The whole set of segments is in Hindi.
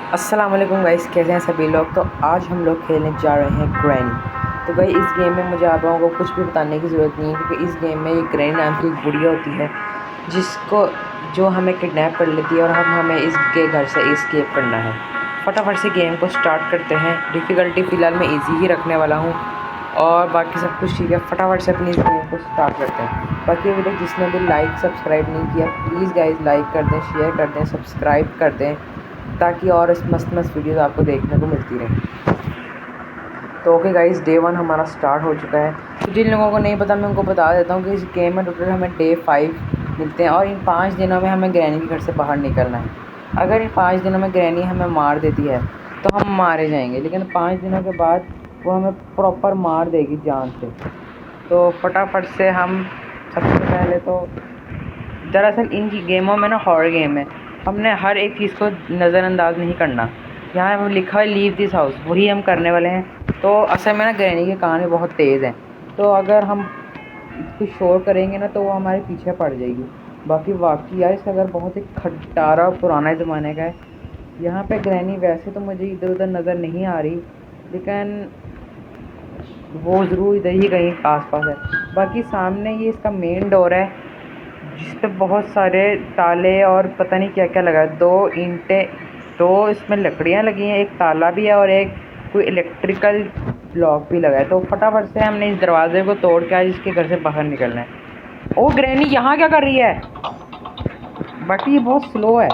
अस्सलाम वालेकुम गाइस, कैसे हैं सभी लोग। तो आज हम लोग खेलने जा रहे हैं ग्रैनी। तो भाई इस गेम में मुझे आप लोगों को कुछ भी बताने की ज़रूरत नहीं है, क्योंकि इस गेम में एक ग्रैनी नाम की एक बुढ़िया होती है जिसको जो हमें किडनैप कर लेती है और हमें इसके घर से एस्केप करना है। फटाफट से गेम को स्टार्ट करते हैं। डिफ़िकल्टी फ़िलहाल मैं ईजी ही रखने वाला हूँ और बाकी सब कुछ ठीक है। फटाफट से अपनी इस गेम को स्टार्ट करते हैं। बाकी वीडियो जिसने भी लाइक सब्सक्राइब नहीं किया, प्लीज़ गाइज़ लाइक कर दें, शेयर कर दें, सब्सक्राइब कर दें, ताकि और इस मस्त मस्त वीडियोज़ आपको देखने को मिलती रहे। तो ओके गाइस, डे 1 हमारा स्टार्ट हो चुका है। तो जिन लोगों को नहीं पता मैं उनको बता देता हूँ कि इस गेम में टोटल हमें डे 5 मिलते हैं और इन 5 दिनों में हमें ग्रैनी के घर से बाहर निकलना है। अगर इन 5 दिनों में ग्रैनी हमें मार देती है तो हम मारे जाएंगे, लेकिन 5 दिनों के बाद वो हमें प्रॉपर मार देगी जान से। तो फटाफट से हम सबसे पहले तो दरअसल इन गेमों में ना हॉरर गेम है, हमने हर एक चीज़ को नज़रअंदाज नहीं करना। यहाँ पर लिखा है लीव दिस हाउस, वही हम करने वाले हैं। तो असल में ना ग्रैनी के कान भी बहुत तेज़ हैं, तो अगर हम कुछ शोर करेंगे ना तो वो हमारे पीछे पड़ जाएगी। बाकी वाकई यार इसका घर बहुत ही खटारा पुराने ज़माने का है। यहाँ पे ग्रैनी वैसे तो मुझे इधर उधर नज़र नहीं आ रही, लेकिन वो ज़रूर इधर ही कहीं आसपास है। बाकी सामने ये इसका मेन डोर है जिस पे बहुत सारे ताले और पता नहीं क्या क्या लगा है। 2 ईंटें, 2 इसमें लकड़ियाँ लगी हैं, एक ताला भी है और एक कोई इलेक्ट्रिकल ब्लॉक भी लगा है। तो फटाफट से हमने इस दरवाजे को तोड़ के आज इसके घर से बाहर निकलना है। ओ ग्रैनी यहाँ क्या कर रही है? बाकी ये बहुत स्लो है।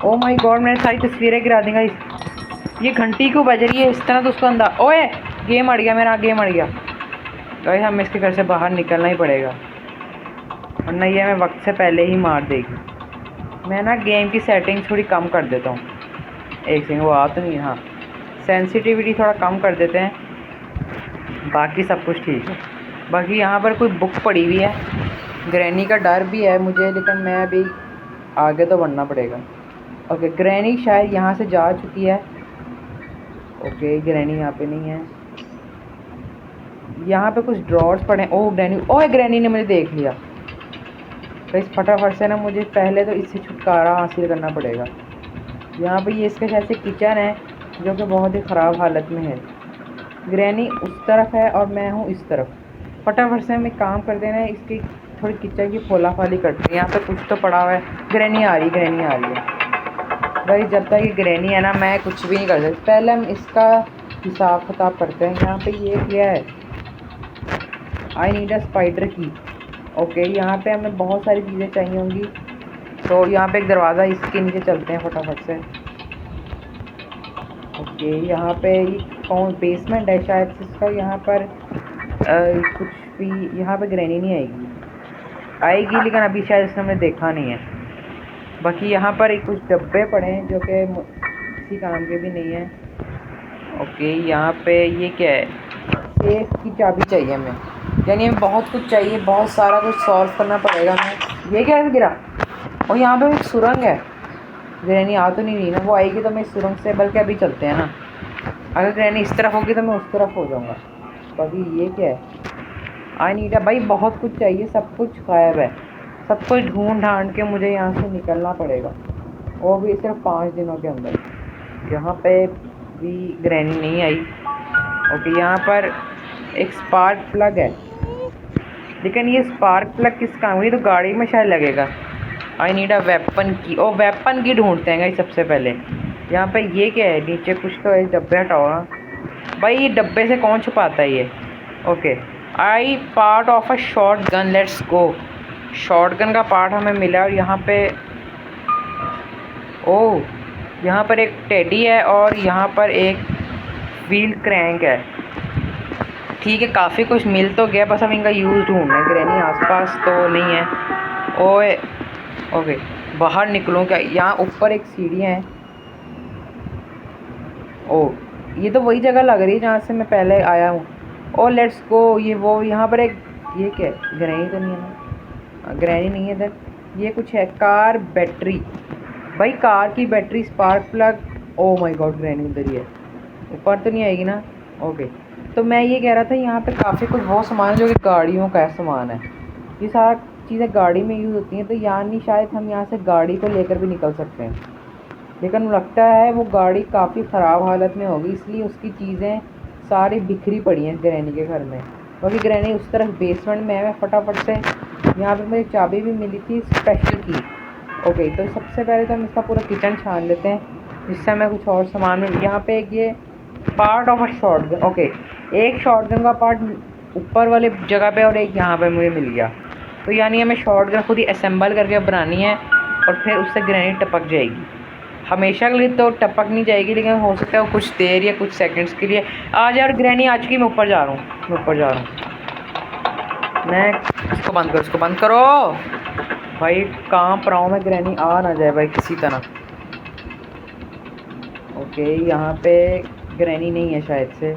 ओ माय गॉड, मैंने सारी तस्वीरें गिरा दी गाइस। ये घंटी क्यों बज रही है इस तरह? तो उसको अंदर, ओए गेम अड़ गया मेरा, गेम अड़ गया गाइस। हमें इसके घर से बाहर निकलना ही पड़ेगा वरना ये हमें वक्त से पहले ही मार देगी। मैं ना गेम की सेटिंग थोड़ी कम कर देता हूँ। एक सेकंड, वो आ तो नहीं। हाँ, सेंसिटिविटी थोड़ा कम कर देते हैं, बाकी सब कुछ ठीक है। बाकी यहाँ पर कोई बुक पड़ी हुई है। ग्रैनी का डर भी है मुझे, लेकिन मैं अभी आगे तो बढ़ना पड़ेगा। ओके, ग्रैनी शायद यहाँ से जा चुकी है। ओके, ग्रैनी यहाँ पे नहीं है। यहाँ पे कुछ ड्रॉर्स पड़े हैं। ओह ग्रैनी, ओह ग्रैनी ने मुझे देख लिया। तो इस फटाफट से ना मुझे पहले तो इससे छुटकारा हासिल करना पड़ेगा। यहाँ पे ये इसका शायद से किचन है जो कि बहुत ही ख़राब हालत में है। ग्रैनी उस तरफ है और मैं हूँ इस तरफ। फटाफट से हम एक काम करते हैं, इसकी थोड़ी किचन की फोला फाली करते हैं। यहाँ पे कुछ तो पड़ा हुआ है। ग्रैनी आ रही, ग्रैनी आ रही है भाई। जब तक ये ग्रैनी है ना मैं कुछ भी नहीं कर सकता। पहले हम इसका हिसाब किताब करते हैं। यहाँ पे ये क्या है? आई नीड अ स्पाइडर की। ओके, यहाँ पे हमें बहुत सारी चीज़ें चाहिए होंगी। तो यहाँ पे एक दरवाज़ा, इसके नीचे चलते हैं फटाफट से। ओके, यहाँ पे ये कौन बेसमेंट है शायद से इसका। यहाँ पर कुछ भी, यहाँ पे ग्रैनी नहीं आएगी, लेकिन अभी शायद इसने हमने देखा नहीं है। बाकी यहाँ पर एक कुछ डब्बे पड़े हैं जो कि किसी काम के भी नहीं है। ओके, यहाँ पे ये क्या है? सेफ की चाबी चाहिए हमें, यानी हमें बहुत कुछ चाहिए, बहुत सारा कुछ सॉल्व करना पड़ेगा हमें। ये क्या है गिरा? और यहाँ पे एक सुरंग है। ग्रैनी आ तो नहीं रही ना, वो आएगी तो मैं इस सुरंग से, बल्कि अभी चलते हैं ना। अगर ग्रैनी इस तरफ होगी तो मैं उस तरफ हो जाऊँगा। बाकी ये क्या है? आई नीड भाई, बहुत कुछ चाहिए, सब कुछ गायब है। सब कुछ ढूंढ ढांड के मुझे यहाँ से निकलना पड़ेगा, वो भी सिर्फ 5 दिनों के अंदर। यहाँ पे भी ग्रैनी नहीं आई। ओके, यहाँ पर एक स्पार्क प्लग है, लेकिन ये स्पार्क प्लग किस काम? ये तो गाड़ी में शायद लगेगा। आई नीड अ वेपन की। ओ वेपन की ढूंढते हैं गाइस सबसे पहले। यहाँ पे ये क्या है? नीचे कुछ तो है, डब्बे हटाओ ना भाई। ये डब्बे से कौन छुपाता है ये? Okay, I part of a short gun, let's go. Short gun का पार्ट हमें मिला। और यहाँ पे ओह, यहाँ पर एक टेडी है और यहाँ पर एक व्हील क्रैंक है। ठीक है, काफ़ी कुछ मिल तो गया, बस हम इनका यूज़ ढूंढना है। ग्रैनी आसपास तो नहीं है। ओए ओके, बाहर निकलूँ क्या? यहाँ ऊपर एक सीढ़ियाँ हैं। ओह, ये तो वही जगह लग रही है जहाँ से मैं पहले आया हूँ। ओ लेट्स गो। ये वो यहाँ पर एक, ये क्या है? ग्रैनी तो नहीं है ना? ग्रैनी नहीं है इधर। ये कुछ है, कार बैटरी। भाई कार की battery, spark plug. Oh my God, granny उधर ही है। ऊपर तो नहीं आएगी ना? ओके, तो मैं ये कह रहा था यहाँ पे काफ़ी कुछ वो सामान है जो कि गाड़ियों का सामान है। ये सारा चीज़ें गाड़ी में यूज़ होती हैं, तो यानी शायद हम यहाँ से गाड़ी को लेकर भी निकल सकते हैं। लेकिन लगता है वो गाड़ी काफ़ी ख़राब हालत में होगी, इसलिए उसकी चीज़ें सारी बिखरी पड़ी हैं ग्रैनी के घर में। क्योंकि ग्रैनी उस तरफ बेसमेंट में है। मैं फटाफट से, यहाँ पे मुझे चाबी भी मिली थी स्पेशल की। ओके, तो सबसे पहले तो हम इसका पूरा किचन छान लेते हैं, जिससे हमें कुछ और सामान मिल। यहाँ पे एक ये part of a shotgun. Okay, एक शॉटगन का पार्ट ऊपर वाले जगह पे और एक यहाँ पे मुझे मिल गया। तो यानी हमें शॉटगन खुद ही असेंबल करके बनानी है और फिर उससे ग्रेनेड टपक जाएगी। हमेशा के लिए तो टपक नहीं जाएगी, लेकिन हो सकता है वो कुछ देर या कुछ सेकंड्स के लिए आ जाए। और ग्रैनी आ चुकी, मैं ऊपर जा रहा हूँ, मैं ऊपर जा रहा हूँ। मैं इसको बंद करो, इसको बंद करो भाई, कांप रहा हूँ मैं, ग्रैनी आ ना जाए भाई किसी तरह। ओके, यहाँ पे ग्रैनी नहीं है शायद से,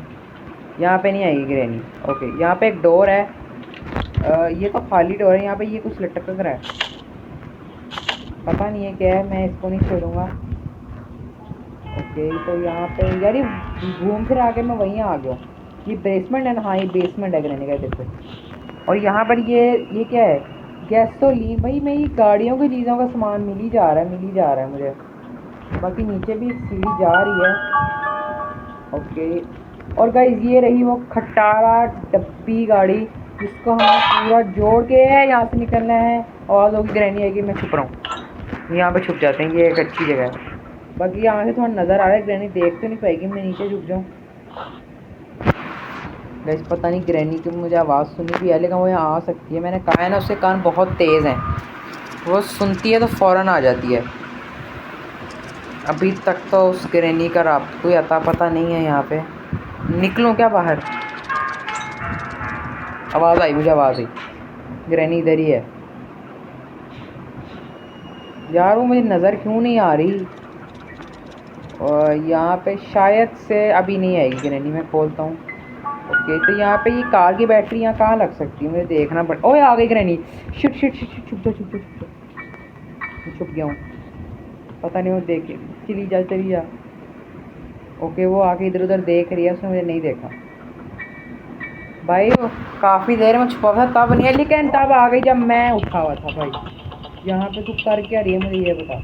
यहाँ पे नहीं आएगी ग्रैनी। ओके, यहाँ पे एक डोर है, ये तो खाली डोर है। यहाँ पे ये कुछ लटक रहा है, पता नहीं है क्या है, मैं इसको नहीं छोड़ूंगा। ओके, तो यहाँ पे यार घूम फिर आके मैं वहीं आ गया। ये बेसमेंट है ना? हाँ, ये बेसमेंट है ग्रैनी का, देखो। और यहाँ पर ये क्या है? गैसोलीन। भाई मैं ये गाड़ियों की चीज़ों का सामान मिल ही जा रहा है मुझे। बाकी नीचे भी सीढ़ी जा रही है। ओके, और गाइस ये रही वो खटारा डब्बी गाड़ी, जिसको हमें पूरा जोड़ के यहाँ से निकलना है। आवाज़ होगी, ग्रैनी आएगी, मैं छुप रहा हूँ। यहाँ पे छुप जाते हैं, ये एक अच्छी जगह है। बाकी यहाँ से थोड़ा नज़र आ रहा है, ग्रैनी देख तो नहीं पाएगी, मैं नीचे झुक जाऊँ। गाइस पता नहीं ग्रैनी की मुझे आवाज़ सुनी भी है, लेकिन वो यहाँ आ सकती है। मैंने कहा है ना, उसके कान बहुत तेज़ हैं, वो सुनती है तो फ़ौरन आ जाती है। अभी तक तो उस ग्रैनी का राब्ता कोई अता पता नहीं है। यहाँ पे निकलूँ क्या बाहर? आवाज़ आई, मुझे आवाज़ आई, ग्रैनी इधर ही है। यार वो मुझे नज़र क्यों नहीं आ रही? और यहाँ पे शायद से अभी नहीं आएगी ग्रैनी, मैं खोलता हूँ। ओके, तो यहाँ पे ये कार की बैटरी यहाँ कहाँ लग सकती है, मुझे देखना पड़। ओए आ गई granny, shit shit shit shit, छुप गया हूँ, पता नहीं वो देखे। चली जा। ओके, वो आके इधर उधर देख रही है, उसने मुझे नहीं देखा। भाई वो काफ़ी देर में छुपा था तब नहीं है, लेकिन तब आ गई जब मैं उठा हुआ था। भाई यहाँ पे तू कर क्या रही है, मुझे ये बता।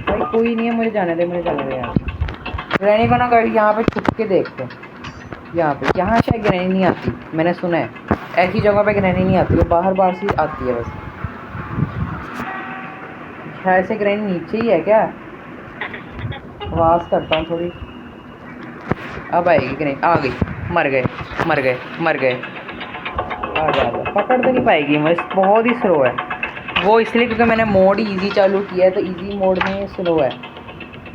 भाई कोई नहीं है, मुझे जाने दे यार। ग्रैनी को ना कभी यहाँ पे छुप के देखते, यहाँ शायद ग्रैनी नहीं आती, मैंने सुना है ऐसी जगह पे ग्रैनी नहीं आती, वो बाहर से आती है बस। शायद से ग्रैनी नीचे ही है क्या? आवाज़ करता हूँ थोड़ी, अब आएगी ग्रैनी। आ गई, मर गए। आ जा, पकड़ तो नहीं पाएगी मुझे, बहुत ही स्लो है वो, इसलिए क्योंकि मैंने मोड इजी चालू किया है, तो इजी मोड में स्लो है।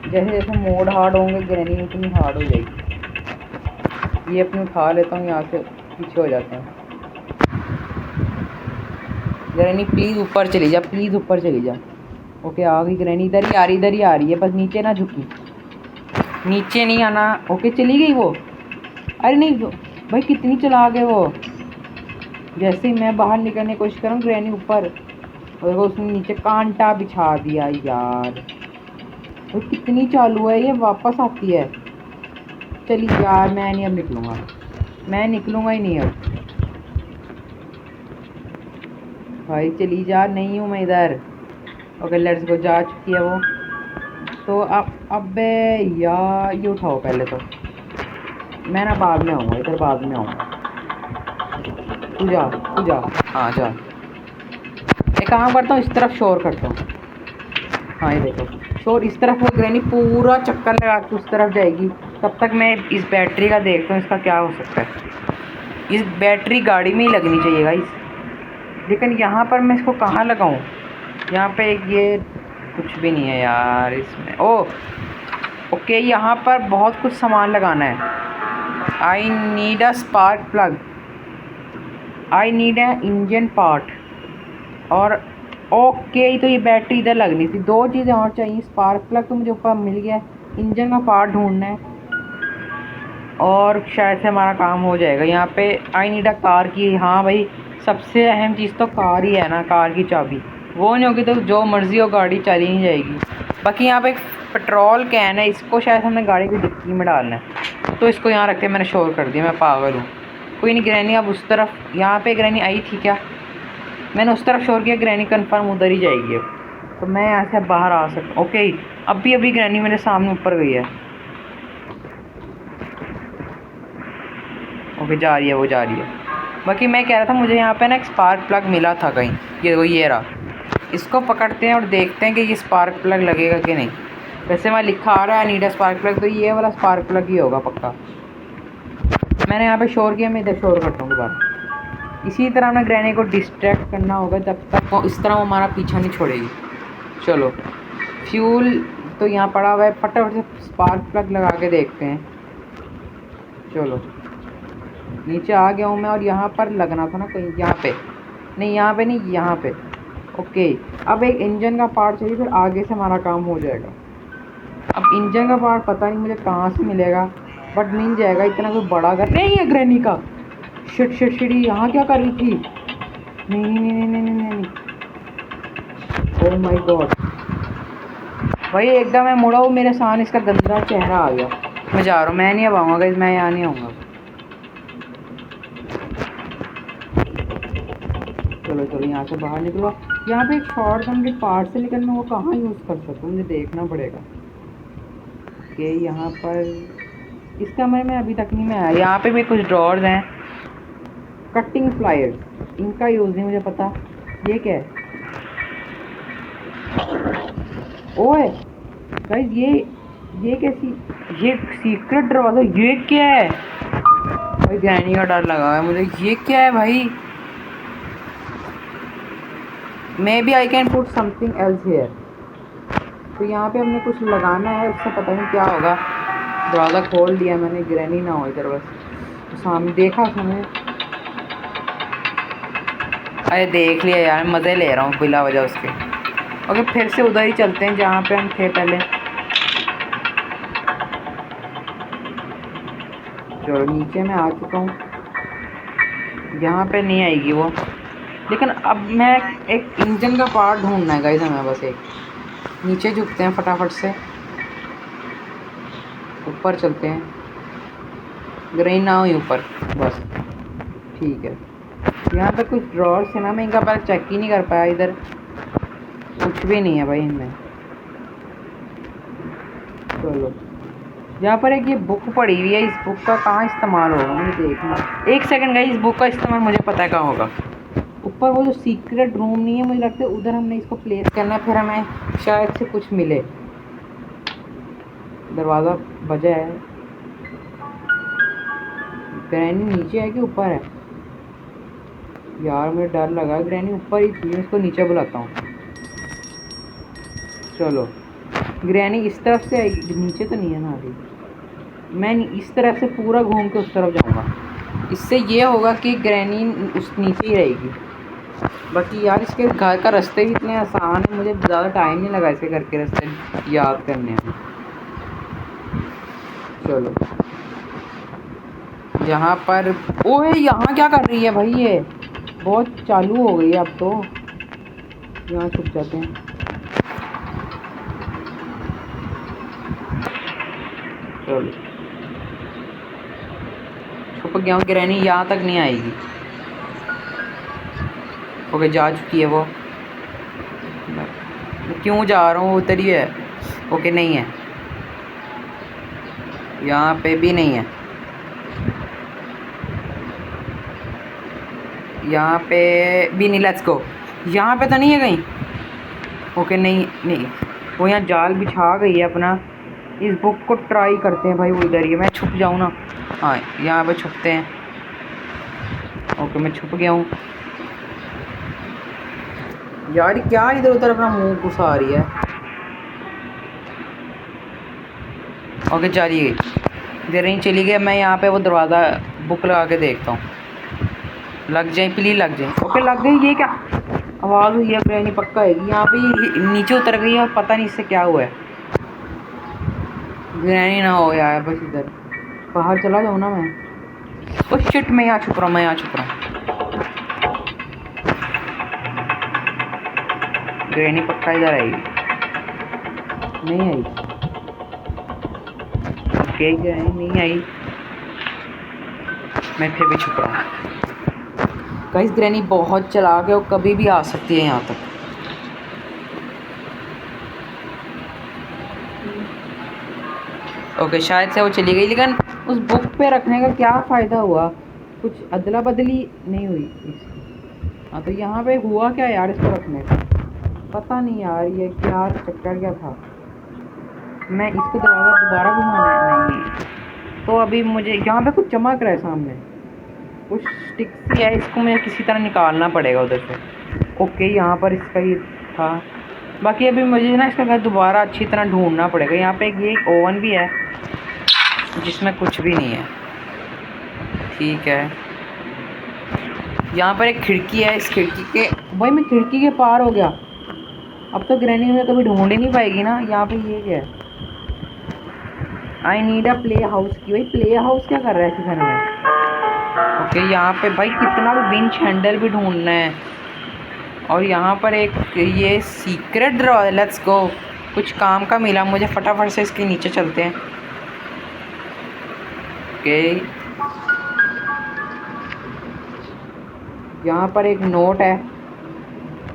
जैसे जैसे मोड हार्ड होंगे ग्रैनी उतनी हार्ड हो जाएगी। ये अपनी उठा लेता हूँ, यहाँ से पीछे हो जाते हैं। ग्रैनी प्लीज़ ऊपर चली जा, ओके आ गई ग्रैनी, इधर ही आ रही है, बस नीचे ना झुकी, नीचे नहीं आना। ओके चली गई वो। अरे नहीं भाई, कितनी चला गए वो। जैसे ही मैं बाहर निकलने की कोशिश करूँ, ग्रैनी ऊपर, और उसने नीचे कांटा बिछा दिया यार। तो कितनी चालू है ये, वापस आती है। चली यार, मैं नहीं अब निकलूँगा ही नहीं अब। भाई चली जा, नहीं हूँ मैं इधर। ओके लेट्स गो, जा चुकी है वो। तो अब यार ये उठाओ पहले तो, मैं ना बाद में आऊँगा इधर, बाद में आऊँगा। तू जा, हाँ जा। एक काम करता हूँ, इस तरफ शोर करता हूँ। हाँ ये देखो, शोर इस तरफ हो, ग्रैनी पूरा चक्कर लगा के उस तरफ जाएगी। तब तक मैं इस बैटरी का देखता हूँ, इसका क्या हो सकता है। इस बैटरी गाड़ी में ही लगनी चाहिए गाइस, लेकिन यहाँ पर मैं इसको कहाँ लगाऊँ? यहाँ पे ये कुछ भी नहीं है यार इसमें। ओके, यहाँ पर बहुत कुछ सामान लगाना है। I need a spark plug, I need a engine part, और ओके तो ये बैटरी इधर लगनी थी। दो चीज़ें और चाहिए, स्पार्क प्लग तो मुझे ऊपर मिल गया, इंजन का पार्ट ढूंढना है, और शायद से हमारा काम हो जाएगा। यहाँ पे आई नीड अ कार की, हाँ भाई सबसे अहम चीज़ तो कार ही है ना, कार की चाबी। वो नहीं होगी तो जो मर्ज़ी हो गाड़ी चली नहीं जाएगी। बाकी यहाँ पे एक पेट्रोल कैन है, इसको शायद हमने गाड़ी की डिक्की में डालना है, तो इसको यहाँ रख के मैंने शोर कर दिया, मैं पागल हूँ। कोई नहीं, ग्रैनी अब उस तरफ, यहाँ पे ग्रैनी आई थी क्या? मैंने उस तरफ शोर किया, ग्रैनी कन्फर्म उधर ही जाएगी अब। तो मैं यहाँ से बाहर आ सकता। ओके, अभी ग्रैनी मेरे सामने ऊपर गई है। ओके, जा रही है, वो जा रही है। बाकी मैं कह रहा था मुझे यहाँ पे ना एक स्पार्क प्लग मिला था कहीं, ये रहा। इसको पकड़ते हैं और देखते हैं कि ये स्पार्क प्लग लगेगा कि नहीं। वैसे वहाँ लिखा आ रहा है नीड अ स्पार्क प्लग, तो ये वाला स्पार्क प्लग ही होगा पक्का। मैंने यहाँ पे शोर किया, मैं इधर शोर करता हूँ दोबारा। इसी तरह हमें ग्रैनी को डिस्ट्रैक्ट करना होगा जब तक वो इस तरह वो हमारा पीछा नहीं छोड़ेगी। चलो, फ्यूल तो यहाँ पड़ा हुआ है, फटाफट से स्पार्क प्लग लगा के देखते हैं। चलो, नीचे आ गया हूँ मैं, और यहाँ पर लगना था ना कहीं, यहाँ पे नहीं, यहाँ पे नहीं, यहाँ पे। ओके, अब एक इंजन का पार्ट चाहिए, फिर आगे से हमारा काम हो जाएगा। अब इंजन का पार्ट पता नहीं मुझे कहाँ से मिलेगा, बट मिल जाएगा। इतना कोई बड़ा घर नहीं है ग्रैनी का। शिट, यहाँ क्या कर रही थी? नहीं। ओह माय गॉड भाई, एकदम मैं मुड़ा हूँ, मेरे सामने इसका गंदा चेहरा आ गया। मैं जा रहा हूँ, मैं नहीं अब आऊँगा गाइस, मैं यहाँ नहीं आऊँगा। चलो यहाँ से बाहर निकलो। यहाँ पे एक शॉर्ट गन के पार्ट से निकलना, वो कहाँ यूज़ कर सकता हूँ, मुझे देखना पड़ेगा। ओके, यहाँ पर इस कमरे में अभी तक नहीं मैं आया। यहाँ पे भी कुछ ड्रॉर्स हैं। कटिंग प्लायर्स, इनका यूज़ नहीं मुझे पता। ये क्या है? ओए गाइस, ये कैसी, ये सीक्रेट दरवाज़ा, ये क्या है भाई? ग्रैनी का डर लगा है मुझे। ये क्या है भाई? Maybe I can put something else here. तो यहाँ पे हमने कुछ लगाना है, उससे पता नहीं क्या होगा। दरवाज़ा खोल दिया मैंने, ग्रैनी ना हो इधर बस। तो सामने देखा उसने, अरे देख लिया यार, मज़े ले रहा हूँ बिला वजह उसके। ओके, फिर से उधर ही चलते हैं जहाँ पे हम थे पहले। चलो, नीचे मैं आ चुका हूँ, यहाँ पे नहीं आएगी वो। लेकिन अब मैं एक इंजन का पार्ट ढूंढना है गाइस हमें, बस एक। नीचे झुकते हैं फटाफट से, ऊपर चलते हैं। ग्रैनी ना हुई ऊपर, बस ठीक है। यहाँ पे कुछ ड्रॉर्स है ना, मैं इनका पहले चेक ही नहीं कर पाया। इधर कुछ भी नहीं है भाई इनमें। चलो, यहाँ पर एक ये बुक पड़ी हुई है, इस बुक का कहाँ इस्तेमाल होगा मुझे देखना। एक सेकंड गाइस, इस बुक का इस्तेमाल मुझे पता है कहाँ होगा। ऊपर वो जो सीक्रेट रूम नहीं है, मुझे लगता है उधर हमने इसको प्लेस करना है, फिर हमें शायद से कुछ मिले। दरवाज़ा बजा है। ग्रैनी नीचे है कि ऊपर है? यार मुझे डर लगा, ग्रैनी ऊपर ही थी। मैं इसको नीचे बुलाता हूँ। चलो, ग्रैनी इस तरफ से आएगी, नीचे तो नहीं है ना अभी। मैं इस तरफ से पूरा घूम के उस तरफ जाऊँगा। इससे ये होगा कि ग्रैनी उस नीचे ही रहेगी। बाकी यार, इसके घर का रास्ते भी इतने आसान है, मुझे ज़्यादा टाइम नहीं लगा इसके घर के रास्ते याद करने में। चलो, यहाँ पर ओए, यहाँ क्या कर रही है भाई? ये बहुत चालू हो गई है अब तो। यहाँ छुप जाते हैं। चलो, छुप गया हूँ। ग्रैनी यहाँ तक नहीं आएगी। ओके, जा चुकी है वो। क्यों जा रहा हूँ? उधर ही है। ओके, नहीं है, यहाँ पे भी नहीं है, यहाँ पे भी नहीं। Let's go. यहाँ पे तो नहीं है कहीं? ओके, नहीं, वो यहाँ जाल बिछा गई है अपना। इस बुक को ट्राई करते हैं भाई, वो इधर ही है। मैं छुप जाऊँ ना? हाँ, यहाँ पे छुपते हैं। ओके, मैं छुप गया हूँ। यार क्या इधर उधर अपना मुंह घुसा रही है। ओके, चली गई, ग्रैनी चली गई। मैं यहाँ पे वो दरवाज़ा बुक लगा के देखता हूँ। लग जाए प्लीज, लग जाए। ओके, लग गई। ये क्या आवाज़ हुई है? ग्रैनी पक्का है यहाँ पे नीचे उतर गई है, और पता नहीं इससे क्या हुआ है। ग्रैनी ना हो यार, बस इधर बाहर चला जाऊँ ना मैं। ओ शिट, मैं यहाँ छुप रहा हूँ, ग्रैनी पक्का इधर आएगी। नहीं आई। ओके, ग्रैनी नहीं आई। मैं फिर भी छुप रहा हूँ। गाइस, ग्रैनी बहुत चालाक है, और कभी भी आ सकती है यहाँ तक। ओके, शायद से वो चली गई, लेकिन उस बुक पे रखने का क्या फ़ायदा हुआ? कुछ अदला बदली नहीं हुई इसकी। हाँ, तो यहाँ पे हुआ क्या यार इसको रखने का? पता नहीं यार, ये क्या चक्कर क्या था। मैं इसको दोबारा घुमाना है नहीं, तो अभी मुझे यहाँ पे कुछ चमक रहा है सामने, कुछ स्टिक सी है, इसको मुझे किसी तरह निकालना पड़ेगा उधर से। ओके, यहाँ पर इसका ये था। बाकी अभी मुझे ना इसका घर दोबारा अच्छी तरह ढूंढना पड़ेगा। यहाँ पे ये एक ओवन भी है जिसमें कुछ भी नहीं है। ठीक है, यहाँ पर एक खिड़की है, इस खिड़की के भाई मैं खिड़की के पार हो गया। अब तो ग्रैनी में कभी ढूंढ ही नहीं पाएगी ना। यहाँ पे ये क्या है? I need a play house की। भाई प्ले हाउस क्या कर रहा है इस घर में? ओके, यहाँ पे भाई कितना विंच हैंडल भी ढूंढना है। और यहाँ पर एक ये सीक्रेट ड्रॉ है। लेट्स गो, कुछ काम का मिला मुझे, फटाफट से इसके नीचे चलते हैं। ओके, यहाँ पर एक नोट है।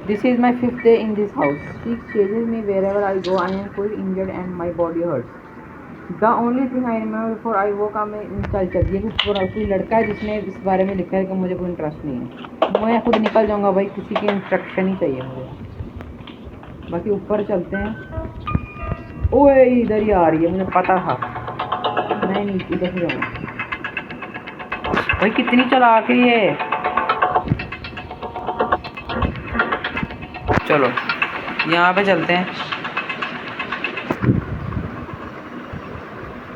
This is my 5th day in this house. She chases me wherever I go. I am full injured and my body hurts. The only thing I remember before I woke up चल ये कोई लड़का है जिसने इस बारे में लिखा है कि मुझे कोई इंटरेस्ट नहीं है। मैं खुद निकल जाऊँगा भाई, किसी की इंस्ट्रक्शन ही चाहिए मुझे। बाकी ऊपर चलते हैं। ओए इधर ही आ रही है, मुझे पता था। मैं नीचे इधर से जाऊँगा। भाई कितनी चालाक है ये। चलो यहाँ पे चलते हैं।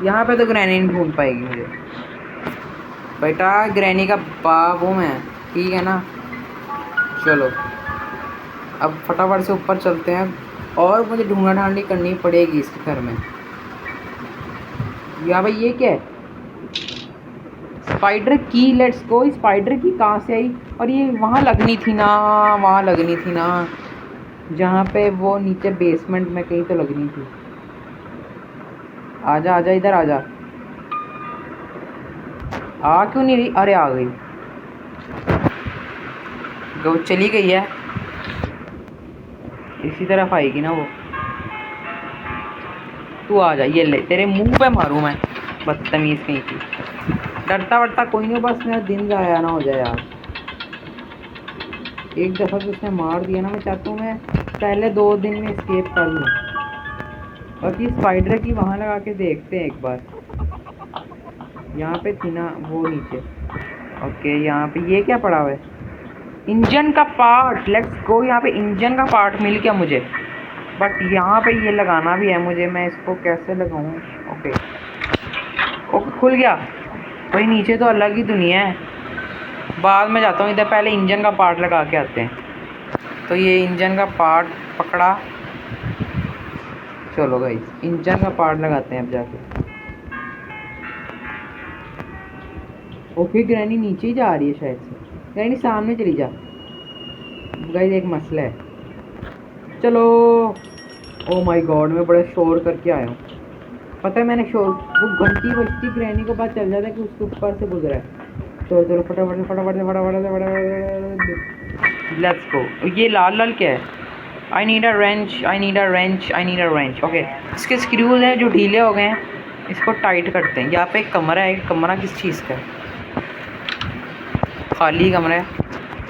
यहाँ पे तो ग्रैनी नहीं ढूंढ पाएगी मुझे बेटा, ग्रैनी का बाबू है, ठीक है ना। चलो अब फटाफट से ऊपर चलते हैं, और मुझे ढूंढा ढांडी करनी पड़ेगी इसके घर में। यहाँ भाई ये क्या है? स्पाइडर की। Let's go. स्पाइडर की कहाँ से आई? और ये वहाँ लगनी थी ना, वहाँ लगनी थी ना, जहाँ पे वो नीचे बेसमेंट में कहीं तो लगनी थी। आजा आजा, इधर आजा। आ क्यों नहीं रही? अरे आ गई। वो चली गई है, इसी तरफ आएगी ना वो। तू आ जा, ये ले, तेरे मुंह पे मारूं मैं, बदतमीज कहीं की। डरता वरता कोई नहीं, बस मेरा दिन जाया ना हो जाए यार। एक दफ़ा तो उसने मार दिया ना, मैं चाहता हूँ मैं पहले 2 दिन में एस्केप कर लूँ। बाकी स्पाइडर की वहाँ लगा के देखते हैं एक बार। यहाँ पे थी ना वो नीचे। ओके, यहाँ पे ये क्या पड़ा हुआ है? इंजन का पार्ट। Let's go. यहाँ पे इंजन का पार्ट मिल गया मुझे, बट यहाँ पे ये लगाना भी है मुझे। मैं इसको कैसे लगाऊँ? ओके ओके, खुल गया। भाई नीचे तो अलग ही दुनिया है, बाद में जाता हूँ। इधर पहले इंजन का पार्ट लगा के आते हैं। तो ये इंजन का पार्ट पकड़ा। चलो गाइस, इंजन का पार्ट लगाते हैं अब जाके। ओके, ग्रैनी नीचे ही जा रही है शायद से। ग्रैनी सामने चली जा। गाइस एक मसला है। चलो। ओ माय गॉड, मैं बड़ा शोर करके आया हूँ। पता है मैंने शोर, वो घंटी बजती ग्रैनी को पता चल जाता है कि उसके ऊपर से गुजरा है। चलो चलो फटाफट से फटाफट से फटाफट से फटाफट। Let's go. ये लाल लाल क्या है? I need a wrench, I need a wrench, I need a wrench. Okay, इसके स्क्रूज हैं जो ढीले हो गए हैं, इसको टाइट करते हैं। यहाँ पे एक कमरा है। कमरा किस चीज़ का है? खाली कमरा है,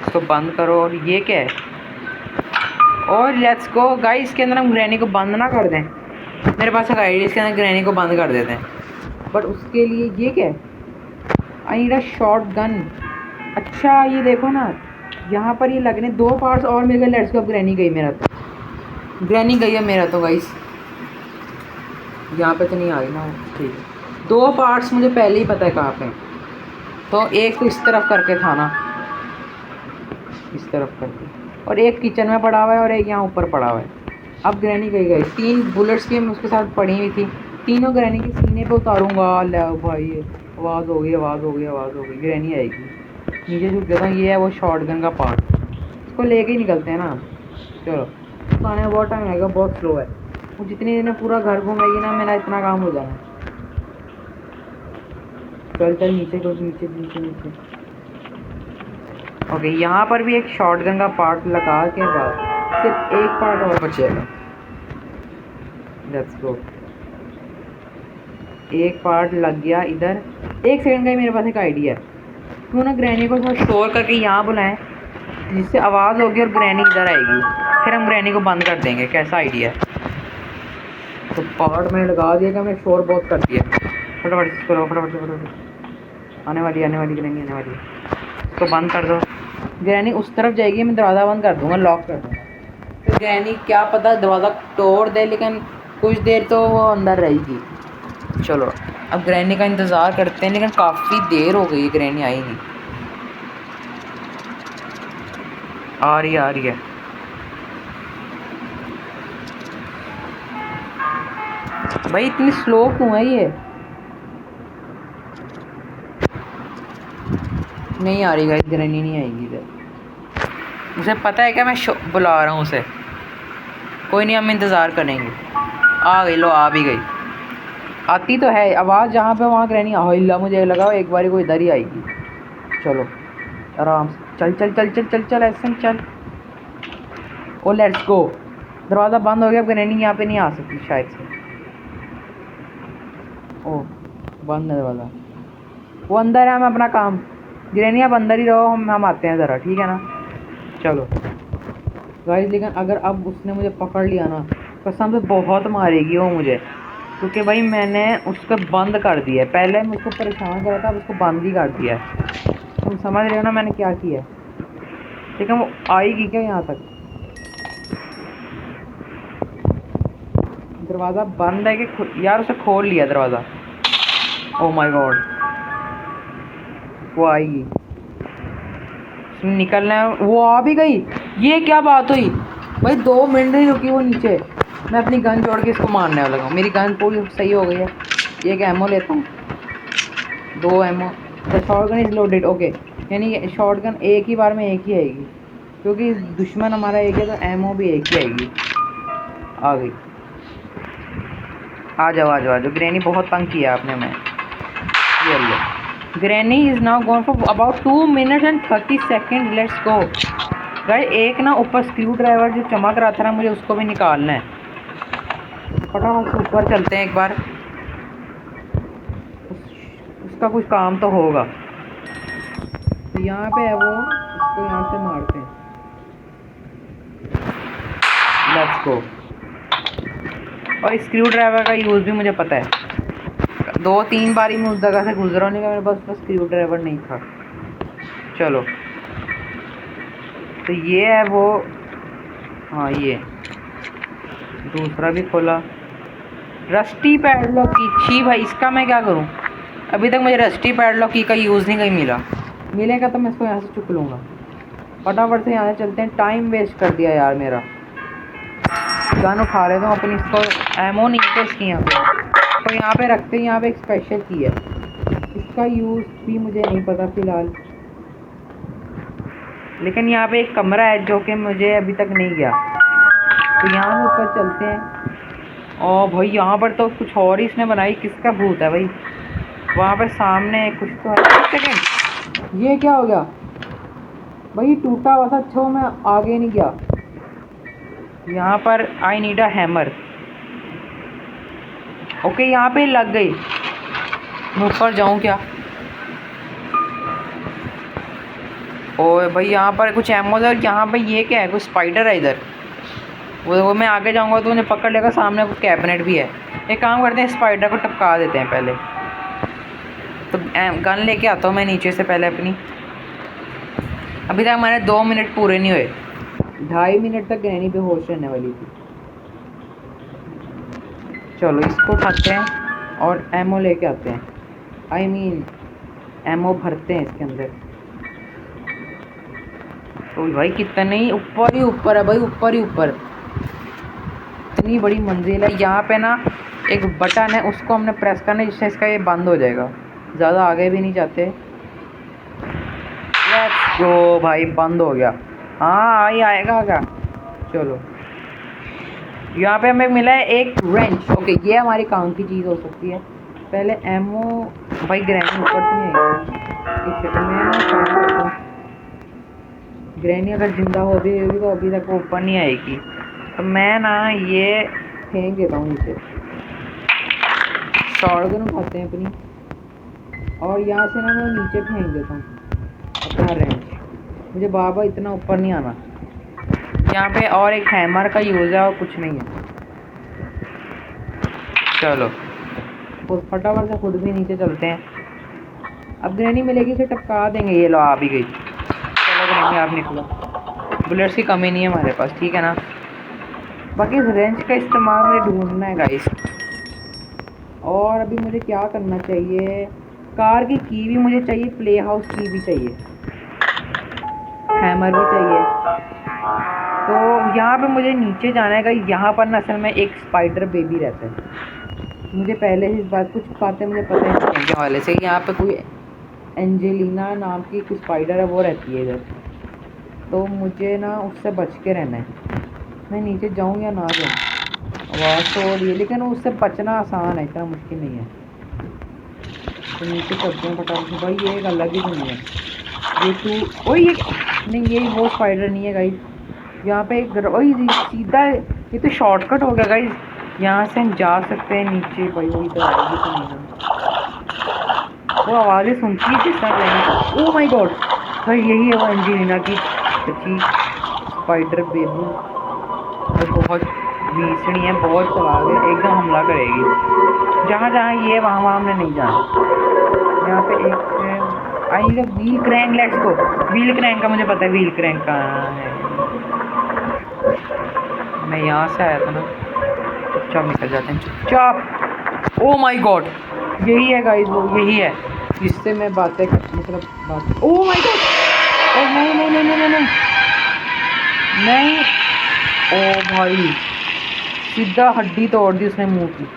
इसको बंद करो। और ये क्या है? और लेट्स गो गाइस, इसके अंदर हम ग्रैनी को बंद ना कर दें। मेरे पास एक आइडिया, इसके अंदर ग्रैनी को बंद कर देते हैं, बट उसके लिए ये क्या है? I need a short gun. अच्छा ये देखो ना, यहाँ पर ये लगने 2 पार्ट्स और मिल गए। Let's go. ग्रैनी गई मेरा तो, ग्रैनी गई है मेरा तो गाइस। यहाँ पे तो नहीं आ रही ना, ठीक है। 2 पार्ट्स मुझे पहले ही पता है कहाँ पे। तो एक तो इस तरफ करके था ना, इस तरफ करके, और एक किचन में पड़ा हुआ है, और एक यहाँ ऊपर पड़ा हुआ है। अब ग्रैनी गई। 3 बुलेट्स की उसके साथ पड़ी हुई थी, तीनों ग्रैनी के सीने पे उतारूंगा। ले भाई, आवाज़ हो गई, आवाज़ हो गई, आवाज़ हो गई। ग्रैनी आएगी। नीचे झुक जाता हूँ। ये है वो शॉटगन का पार्ट, इसको लेके ही निकलते हैं ना। चलो, तो आने में बहुत टाइम लगेगा, बहुत स्लो है वो। जितनी देर में पूरा घर घूमेगी ना, मेरा इतना काम हो जाना। चल चल नीचे को, नीचे नीचे नीचे। ओके, यहाँ पर भी एक शॉटगन का पार्ट लगा के बाद सिर्फ एक पार्ट और बचेगा। Let's go. एक पार्ट लग गया इधर। एक सेकंड का ही मेरे पास एक आइडिया है, क्यों ना ग्रैनी को थोड़ा शोर करके यहाँ बुलाएं जिससे आवाज़ होगी और ग्रैनी इधर आएगी, फिर हम ग्रैनी को बंद कर देंगे। कैसा आइडिया है? तो पार्ट मैंने लगा दिया कि मैंने शोर बहुत कर दिया। फटाफट करो, फटाफट फटाफट। आने वाली ग्रैनी आने वाली। इसको बंद कर दो। ग्रैनी उस तरफ जाएगी, मैं दरवाज़ा बंद कर दूँगा, लॉक कर दूँगा। फिर ग्रैनी क्या पता दरवाज़ा तोड़ दे, लेकिन कुछ देर तो वो अंदर रहेगी। चलो अब ग्रैनी का इंतज़ार करते हैं, लेकिन काफ़ी देर हो गई, ग्रैनी आई नहीं। आ रही है। भाई इतनी स्लो क्यों है ये? नहीं आ रही गाइस, ग्रैनी नहीं आएगी इधर। उसे पता है क्या मैं बुला रहा हूँ उसे? कोई नहीं, हम इंतज़ार करेंगे। आ गई, लो आ भी गई। आती तो है आवाज़ जहाँ पे, वहाँ ग्रैनी हिला। मुझे लगा एक बारी को इधर ही आएगी। चलो आराम से चल चल चल चल चल चल, ऐसे चल। ओ लेट्स गो। दरवाज़ा बंद हो गया, अब ग्रैनी यहाँ पे नहीं आ सकती शायद से। ओ बंद है दरवाज़ा, वो अंदर है। हम अपना काम, ग्रैनी आप अंदर ही रहो, हम आते हैं ज़रा, ठीक है ना? चलो गाइस, लेकिन अगर अब उसने मुझे पकड़ लिया ना, कसम से बहुत मारेगी वो मुझे, क्योंकि भाई मैंने उसको बंद कर दिया है। पहले मैं उसको परेशान कर रहा था, अब उसको बंद ही कर दिया है। तुम समझ रहे हो ना मैंने क्या किया है? लेकिन वो आएगी क्या यहाँ तक? दरवाज़ा बंद है कि यार उसे खोल लिया दरवाज़ा। ओह माय गॉड, वो आएगी, निकलना है। वो आ भी गई। ये क्या बात हुई भाई? 2 मिनट नहीं रुकी वो नीचे। मैं अपनी गन जोड़ के इसको मारने वाला हूँ। मेरी गन पूरी सही हो गई है। एक एमओ लेता हूँ, 2 ammo. The shotgun is loaded. Okay, यानी शॉटगन एक ही बार में एक ही आएगी, क्योंकि दुश्मन हमारा एक है तो एमओ भी एक ही आएगी। आ गई। आ जाओ। ग्रैनी बहुत तंग किया आपने। मैं ये लो। Granny is now gone for about 2 minute and 30 second. Let's go guys. एक ना ऊपर स्क्रू ड्राइवर जो चमक रहा था ना, मुझे उसको भी निकालना है। फटाफट से ऊपर चलते हैं एक बार, उसका कुछ काम तो होगा। तो यहाँ पे है वो, इसको यहाँ से मारते हैं। Let's go. और स्क्रू ड्राइवर का यूज़ भी मुझे पता है। 2-3 बारी मैं उस जगह से गुजरा, नहीं, मेरे पास स्क्रू ड्राइवर नहीं था। चलो तो ये है वो। हाँ ये दूसरा भी खोला। रस्टी पैडलॉक की। छी भाई, इसका मैं क्या करूँ? अभी तक मुझे रस्टी पैडलॉक की का यूज़ नहीं कहीं मिलेगा तो मैं इसको यहाँ से चुक लूँगा। फटाफट से यहाँ से चलते हैं। टाइम वेस्ट कर दिया यार मेरा। गन उठा लेता हूँ अपनी। इसको एमो नहीं है इसकी यहाँ पे, तो यहाँ पे रखते हैं। यहाँ पे एक स्पेशल की है, इसका यूज़ भी मुझे नहीं पता फ़िलहाल, लेकिन यहाँ पे एक कमरा है जो कि मुझे अभी तक नहीं गया। तो यहाँ पे ऊपर चलते हैं। ओ भाई, यहाँ पर तो कुछ और ही इसने बनाई। किसका भूत है भाई? वहाँ पर सामने कुछ तो है। एक सेकेंड, ये क्या हो गया भाई? टूटा हुआ था। अच्छा मैं आगे नहीं गया। यहाँ पर आई नीड अ हैमर। ओके, यहाँ पे लग गई। मैं ऊपर जाऊँ क्या? ओए भाई, यहाँ पर कुछ एमोज है। और यहाँ पे ये क्या है? कुछ स्पाइडर है इधर। वो मैं आगे जाऊँगा तो मुझे पकड़ लेगा। सामने कुछ कैबिनेट भी है। एक काम करते हैं, स्पाइडर को टपका देते हैं पहले। तो गन लेके आता हूँ मैं नीचे से पहले अपनी। अभी तक हमारे 2 मिनट पूरे नहीं हुए। 2.5 मिनट तक ग्रैनी पे होश रहने वाली थी। चलो इसको उठाते हैं और एमओ लेके आते हैं। आई मीन एमओ भरते हैं इसके अंदर। तो भाई कितना ही ऊपर है भाई, ऊपर ही ऊपर। इतनी बड़ी मंजिल है। यहाँ पे ना एक बटन है, उसको हमने प्रेस करना है, जिससे इसका ये बंद हो जाएगा। ज़्यादा आगे भी नहीं जाते। लेट्स गो भाई, बंद हो गया। हाँ आई आएगा क्या? चलो यहाँ पे हमें मिला है एक रेंच। ओके, ये हमारी काम की चीज़ हो सकती है। पहले एमओ। भाई ग्रैनी ऊपर से नहीं आएगी। एक सेकंड में ना काम करता हूँ। ग्रैनी अगर जिंदा हो भी होगी तो अभी तक वो ऊपर नहीं आएगी। तो मैं ना ये फेंक देता हूँ नीचे। शॉटगन उठाते हैं अपनी, और यहाँ से ना मैं नीचे फेंक देता हूँ अपना रेंच। मुझे बाबा इतना ऊपर नहीं आना। यहाँ पे और एक हैमर का यूज़ है और कुछ नहीं है। चलो तो फटाफट से खुद भी नीचे चलते हैं। अब ग्रैनी मिलेगी, इसे टपका देंगे। ये लो आ भी गई। चलो ग्रैनी आप निकलो, बुलेट्स की कमी नहीं है हमारे पास, ठीक है ना। बाकी इस रेंच का इस्तेमाल मुझे ढूंढना है गाइस। और अभी मुझे क्या करना चाहिए, कार की भी मुझे चाहिए, प्ले हाउस की भी चाहिए, हैमर भी चाहिए। तो यहाँ पे मुझे नीचे जाना है गाइस। यहाँ पर ना असल में एक स्पाइडर बेबी रहता है। मुझे पहले ही इस बात कुछ बातें मुझे पता है इसके हवाले से। यहाँ पे कोई एंजेलिना नाम की कुछ स्पाइडर है, वो रहती है इधर। तो मुझे ना उससे बच के रहना है। मैं नीचे जाऊँ या ना जाऊँ, आवाज़ तो हो रही है, लेकिन उससे बचना आसान है, इतना मुश्किल नहीं है। तो नीचे चलते हैं फटाफट भाई। ये एक अलग ही दुनिया है। ये तू ओए, ये नहीं, ये वो स्पाइडर नहीं है गाइस। यहाँ पे एक ओए सीधा, ये तो शॉर्टकट हो गया गाइस। यहाँ से हम जा सकते हैं नीचे भाई। वो इधर आएगी तो नहीं ना, वो आवाज़ें सुनती है जिस तरह। ओह माय गॉड भाई, यही है वो एंजेलिना की बच्ची स्पाइडर बेबू। और बहुत भीषणी है, बहुत चलाक है, एकदम हमला करेगी। जहाँ जहाँ ये वहाँ वहाँ हमने नहीं जाना। यहाँ पे एक आई wheel crank, let's go. Wheel crank का मुझे पता है, व्हील क्रैंक कहाँ है। मैं यहाँ से आया था ना, चुपचाप निकल जाते हैं, चुपचाप। ओ माय गॉड, यही है गाइस, वो यही है जिससे मैं बातें मतलब बात। ओ माय गॉड, ओ नहीं नहीं नहीं नहीं नहीं नहीं। ओ भाई, सीधा हड्डी तोड़ दी उसने मुंह की।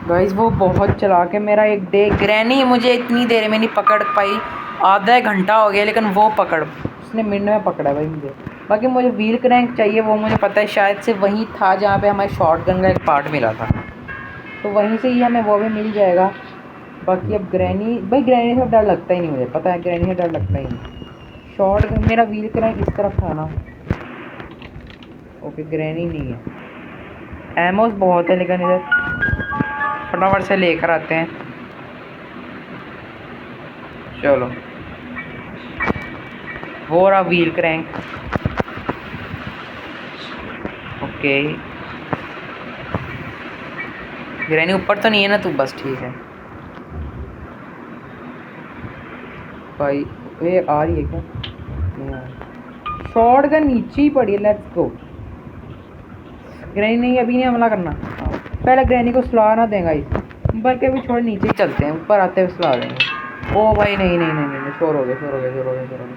गाइस वो बहुत चला के मेरा एक डे, ग्रैनी मुझे इतनी देर में नहीं पकड़ पाई, आधा घंटा हो गया, लेकिन वो पकड़, उसने मिनट में पकड़ा भाई मुझे। बाकी मुझे व्हील क्रैंक चाहिए, वो मुझे पता है शायद से वहीं था जहाँ पे हमारे शॉटगन का एक पार्ट मिला था, तो वहीं से ही हमें वो भी मिल जाएगा। बाकी अब ग्रैनी भाई, ग्रैनी से डर लगता ही नहीं, मुझे पता है ग्रैनी से डर लगता ही नहीं। शॉटगन, मेरा व्हील क्रैंक इस तरफ था ना। ओके ग्रैनी नहीं है, एमोस बहुत है, लेकिन इधर फटाफट से लेकर आते हैं। चलो वो रहा व्हील क्रैंक। ओके ग्रैनी ऊपर तो नहीं है ना तू, बस ठीक है भाई। ये आ रही है क्या? नहीं आ रही। शॉर्ट गन नीचे ही पड़ी है, लेट्स गो। ग्रैनी नहीं, अभी नहीं हमला करना, पहले ग्रैनी को सुला ना देगा इस, बल्कि अभी छोड़ नीचे ही चलते हैं, ऊपर आते हुए सुला देंगे। ओ भाई नहीं नहीं नहीं नहीं, शोर हो गया शोर हो गया शोर हो गया शोर हो गया।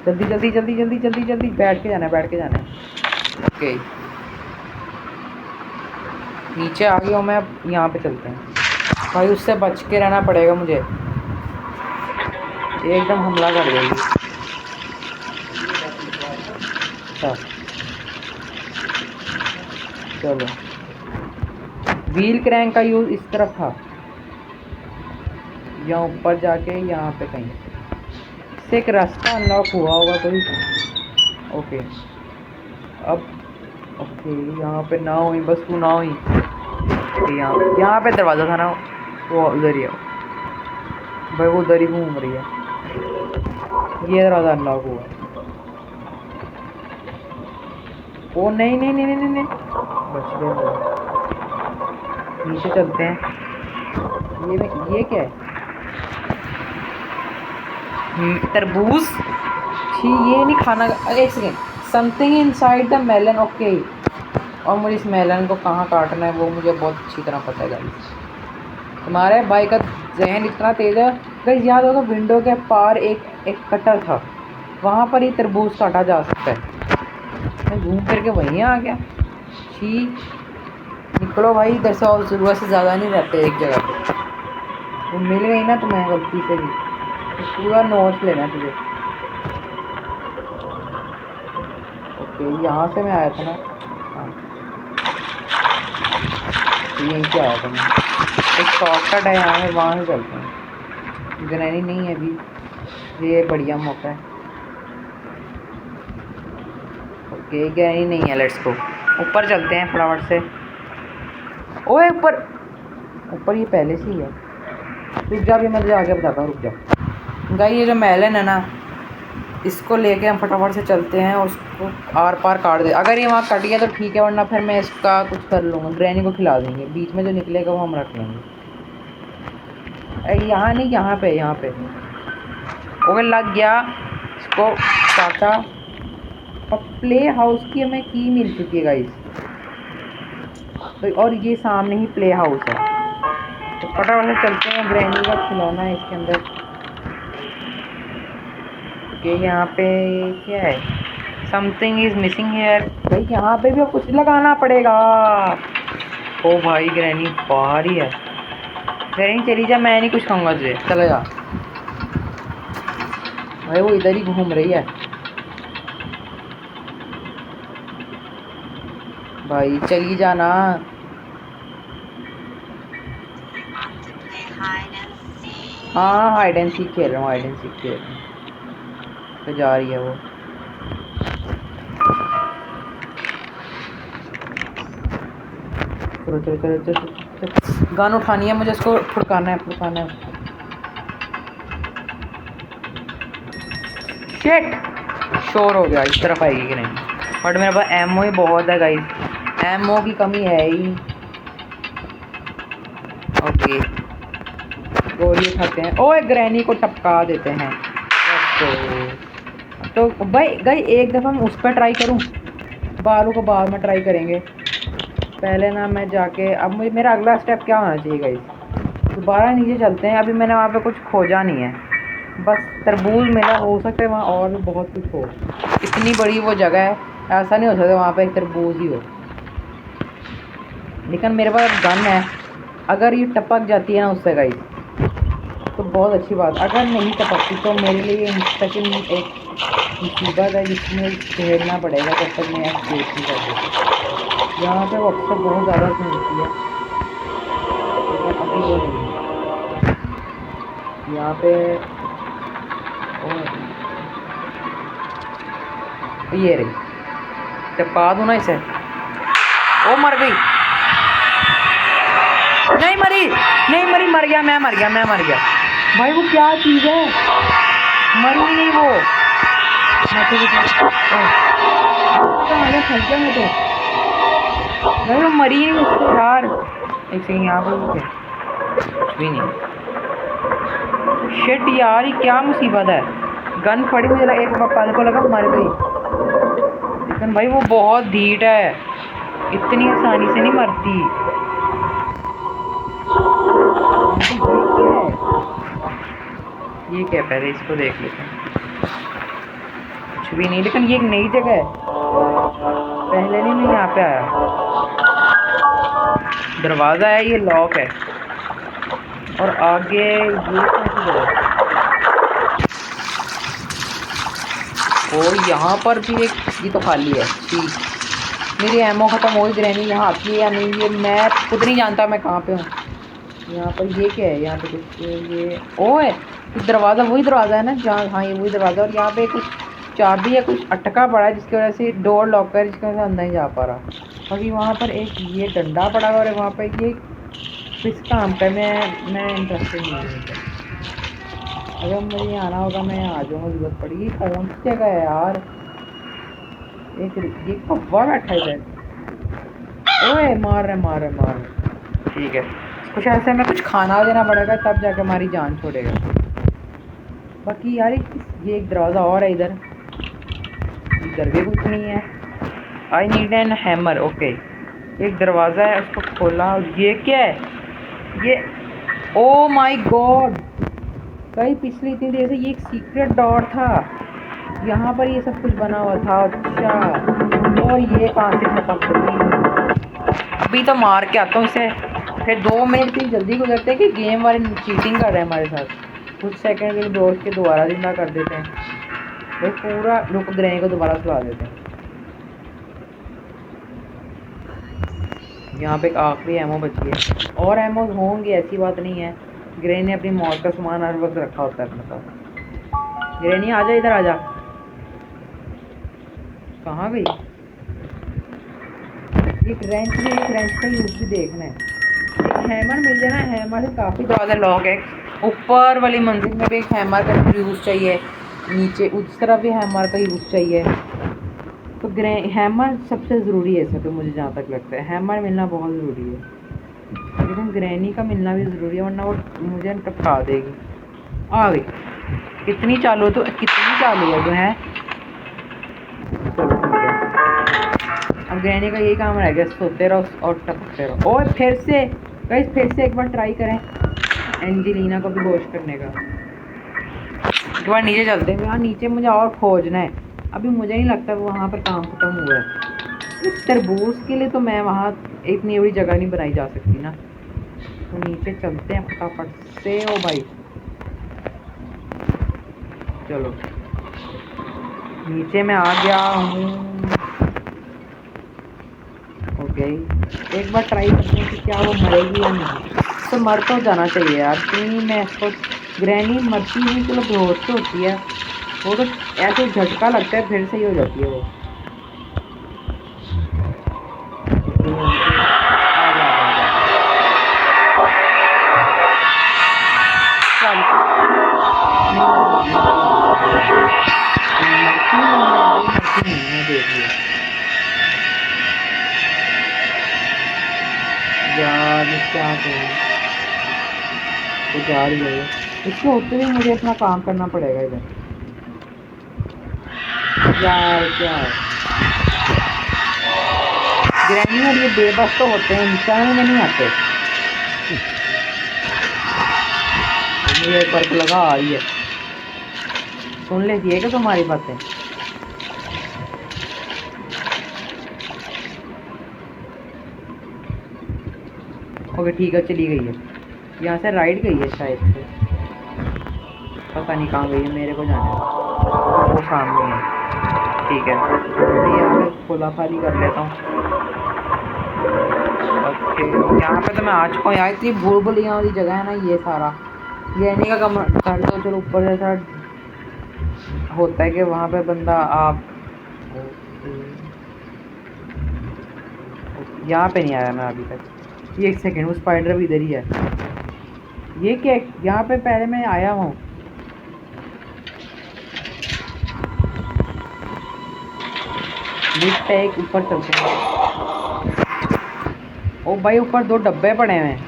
जल्दी जल्दी जल्दी जल्दी जल्दी जल्दी, बैठ के जाना है बैठ के जाना है। ओके नीचे आ गया हूँ मैं, अब यहाँ पे चलते हैं भाई। उससे बच के रहना पड़ेगा मुझे, एकदम हमला कर देगी। चलो व्हील क्रैंक का यूज़ इस तरफ था, यहाँ ऊपर जाके यहाँ पे कहीं से एक रास्ता अनलॉक हुआ होगा कोई। ओके अब ओके यहाँ पे ना हुई, बस तू ना हुई। यहाँ पे दरवाज़ा था ना, वो उधर ही है भाई, वो उधर ही घूम रही है। ये दरवाज़ा अनलॉक हुआ। ओ नहीं नहीं नहीं नहीं नहीं, बच गए। नीचे चलते हैं। ये क्या है? तरबूज, छी ये नहीं खाना। अरे एक second, something inside the melon. Okay और मुझे इस मेलन को कहाँ काटना है वो मुझे बहुत अच्छी तरह पता है गाइस। तुम्हारे भाई का जहन इतना तेज़ है गाइस। याद होगा विंडो के पार एक कटर था, वहाँ पर ही तरबूज काटा जा सकता है। मैं घूम फिर के वहीं आ गया। छी निकलो भाई इधर से, और ज़रूरत से ज़्यादा नहीं रहते एक जगह पे। वो मिल गई ना तुम्हें गलती से भी, तो पूरा नोट्स लेना तुझे। ओके यहाँ से मैं आया था ना, हाँ यहीं से आया था मैं। एक शॉर्टकट है यहाँ में, वहाँ से चलते हैं। ग्रैनी नहीं है अभी, ये बढ़िया मौका है। ओके ग्रैनी नहीं है, लेट्स गो ऊपर चलते हैं फटाफट से। ओए ऊपर ऊपर, ये पहले से ही है। रुक जा, अभी मैं तुझे आगे बताता हूँ, रुक जा। गाइस ये जो मेलन है ना, इसको लेके हम फटाफट से चलते हैं और उसको आर पार काट दे। अगर ये वहाँ कट गया तो ठीक है, वरना फिर मैं इसका कुछ कर लूँगा। ग्रैनी को खिला देंगे, बीच में जो निकलेगा वो हम रख लेंगे। यहाँ नहीं, यहाँ पे, यहाँ पे। ओके लग गया, इसको काटा। और प्ले हाउस की हमें की मिल चुकी है गाइस, तो और ये सामने ही प्ले हाउस है। तो फटाफट से चलते हैं, ग्रैनी का खिलौना है इसके अंदर। ये यहाँ पे क्या है, समथिंग इज मिसिंग हेयर। भाई यहाँ पे भी कुछ लगाना पड़ेगा। ओ भाई ग्रैनी बाहर ही है। ग्रैनी चली जा, मैं नहीं कुछ खाऊंगा तुझे, चला जा। भाई वो इधर ही घूम रही है। भाई चली जाना। हाँ हाइड एंड सीक खेल रहा हूँ, हाइड एंड सीक खेल रहा हूँ। तो जा रही है वो। चलो चलो चलो चलो, गन उठानी है मुझे, इसको फुड़काना है, फुड़काना है। शिट, शोर हो गया, इस तरफ आएगी कि नहीं। बट मेरे पास एमओ ही बहुत है गाइस, एमओ की कमी है ही। ओके गोली उठाते हैं। ओए ग्रैनी को टपका देते हैं। तो भाई गई एक दफ़ा मैं उस पर ट्राई करूं, बालू को बाद में ट्राई करेंगे। पहले ना मैं जाके, अब मुझे मेरा अगला स्टेप क्या होना चाहिए गाइस, दोबारा नीचे चलते हैं। अभी मैंने वहाँ पे कुछ खोजा नहीं है, बस तरबूज मिला। हो सकता है वहाँ और भी बहुत कुछ हो, इतनी बड़ी वो जगह है, ऐसा नहीं हो सकता वहाँ पे एक तरबूज ही हो। लेकिन मेरे पास गन है, अगर ये टपक जाती है ना उससे गाइस तो बहुत अच्छी बात। अगर नहीं टपकती तो मेरे लिए सेकंड एक मुसीबत है जिसमें झेलना पड़ेगा जब तक मैं एक्सप्लोर नहीं करती। यहाँ पे वो अक्सर बहुत ज़्यादा घूमती है, लेकिन अभी वो नहीं है यहाँ पे। ये रही, टपका दूँ ना इसे। ओ मर गई, नहीं मरी, नहीं मरी, मर गया मैं, मर गया मैं, मर गया। भाई वो क्या चीज़ है, मरी ही नहीं वो। मैं तो भाई वो मरी ही नहीं उसको यार। एक सेकंड, यहाँ पर कुछ भी नहीं। शिट यार, ये क्या मुसीबत है। गन पड़ी, मुझे लगा एक पल को लगा मर गई, लेकिन भाई वो बहुत धीट है, इतनी आसानी से नहीं मरती। ये क्या, पहले इसको देख लेते हैं। कुछ भी नहीं, लेकिन ये एक नई जगह है, पहले नहीं मैं यहाँ पे आया। दरवाज़ा है, ये लॉक है, और आगे ये कैसी जगह है। और यहाँ पर भी एक, ये तो खाली है। ठीक, मेरी एमओ ख़त्म हो गई। ग्रैनी यहाँ आती है या नहीं ये मैं खुद नहीं जानता मैं कहाँ पे हूँ। यहाँ पर ये क्या है, यहाँ पे कुछ ये, ओए दरवाज़ा, वही दरवाज़ा है ना जहाँ, हाँ ये वही दरवाज़ा। और यहाँ पे कुछ चाबी है, कुछ अटका पड़ा है जिसकी वजह से डोर लॉक है, जिसकी वजह से अंदर नहीं जा पा रहा। बाकी वहाँ पर एक ये डंडा पड़ा हुआ है, वहाँ पर ये किस काम का, मैं इंटरेस्टेड नहीं हूँ। अगर मुझे यहाँ आना होगा मैं यहाँ आ जाऊँगा, जरूरत पड़ेगी। कौन सी जगह है यार, एक ये कौवा बैठा है इधर। ओए मार रहे मार रहे मार रहे। ठीक है, कुछ ऐसे में कुछ खाना देना पड़ेगा तब जाके हमारी जान छोड़ेगा। बाकी यार ये एक दरवाज़ा और है इधर, इधर भी कुछ नहीं है। I need an hammer. Okay एक दरवाज़ा है, उसको खोला। ये क्या है ये, ओ माय गॉड भाई, पिछली इतनी देर से ये एक सीक्रेट डोर था, यहाँ पर ये सब कुछ बना हुआ था। अच्छा, और ये कहाँ से टपक गई। अभी तो मार के आता हूँ इसे, फिर 2 मिनट इतनी जल्दी गुजरते हैं कि गेम वाले चीटिंग कर रहे हैं हमारे साथ। कुछ सेकंड के लिए दोस्त के दोबारा जिंदा कर देते हैं भाई, पूरा रुक ग्रैनी को दोबारा सुला देते हैं। यहाँ पे एक आखिरी एमओ बची है, और एमओ होंगे ऐसी बात नहीं है। ग्रैनी ने अपनी मौत का सामान हर वक्त रखा होता है अपने साथ। ग्रैनी आजा, इधर आजा। कहाँ गई? एक रेंच का यूज भी देखना है। हैमर मिल जाए ना, हैमर से काफ़ी ज़्यादा लॉक है। ऊपर वाली मंजिल में भी एक हैमर का यूज़ चाहिए, नीचे उस तरफ भी हैमर का यूज़ चाहिए। तो हैमर सबसे ज़रूरी है इस पे, मुझे जहाँ तक लगता है हैमर मिलना बहुत ज़रूरी है। लेकिन ग्रैनी का मिलना भी ज़रूरी है, वरना वो मुझे टपका देगी। आ गई। कितनी चालू है, तो कितनी चालू है जो है। चलो ठीक है, अब ग्रैनी का यही काम रह गया, सोते रहो और टपकते रहो। और फिर से गाइस, फिर से एक बार ट्राई करें एंजेलिना को भी होश करने का। एक बार नीचे चलते हैं यार, नीचे मुझे और खोजना है। अभी मुझे नहीं लगता वहाँ पर काम खत्म हुआ है। तरबूज के लिए तो मैं वहाँ इतनी बड़ी जगह नहीं बनाई जा सकती ना। तो नीचे चलते हैं फटाफट से। ओ भाई चलो, नीचे मैं आ गया हूँ। ओके, एक बार ट्राई करते हैं कि क्या वो मरेगी या नहीं। तो मर तो जाना चाहिए यार, क्योंकि मैं इसको ग्रैनी मरती नहीं, चलो बेहोश तो होती है वो, तो ऐसे झटका लगता है फिर से ही हो जाती है वो। यार क्या करूं, तो जा रही है इसके होते हुए, मुझे अपना काम करना पड़ेगा इधर। यार क्या है, ग्रैनी और ये बेबस तो होते हैं, इंसान में नहीं आते। मुझे एक पर्क लगा आ रही है, सुन लेती है क्या तुम्हारी बातें। ओके ठीक है, चली गई है यहाँ से, राइट गई है शायद से, पता नहीं कहाँ गई है, मेरे को जाना है। वो सामने है, ठीक है यहाँ पे खोला खाली कर लेता हूँ। ओके, यहाँ पे तो मैं आ चुका हूँ यार, इतनी भूल भुलैया वाली जगह है ना ये सारा। रहने का कमरा कर दो, चलो ऊपर जैसा होता है कि वहाँ पे बंदा आप यहाँ पे नहीं आया मैं अभी तक। ये एक सेकेंड, वो स्पाइडर भी इधर ही है। ये क्या, यहाँ पे पहले मैं आया हूँ। लिफ्ट है एक, ऊपर चलते हैं। ओ भाई ऊपर दो डब्बे पड़े हुए हैं,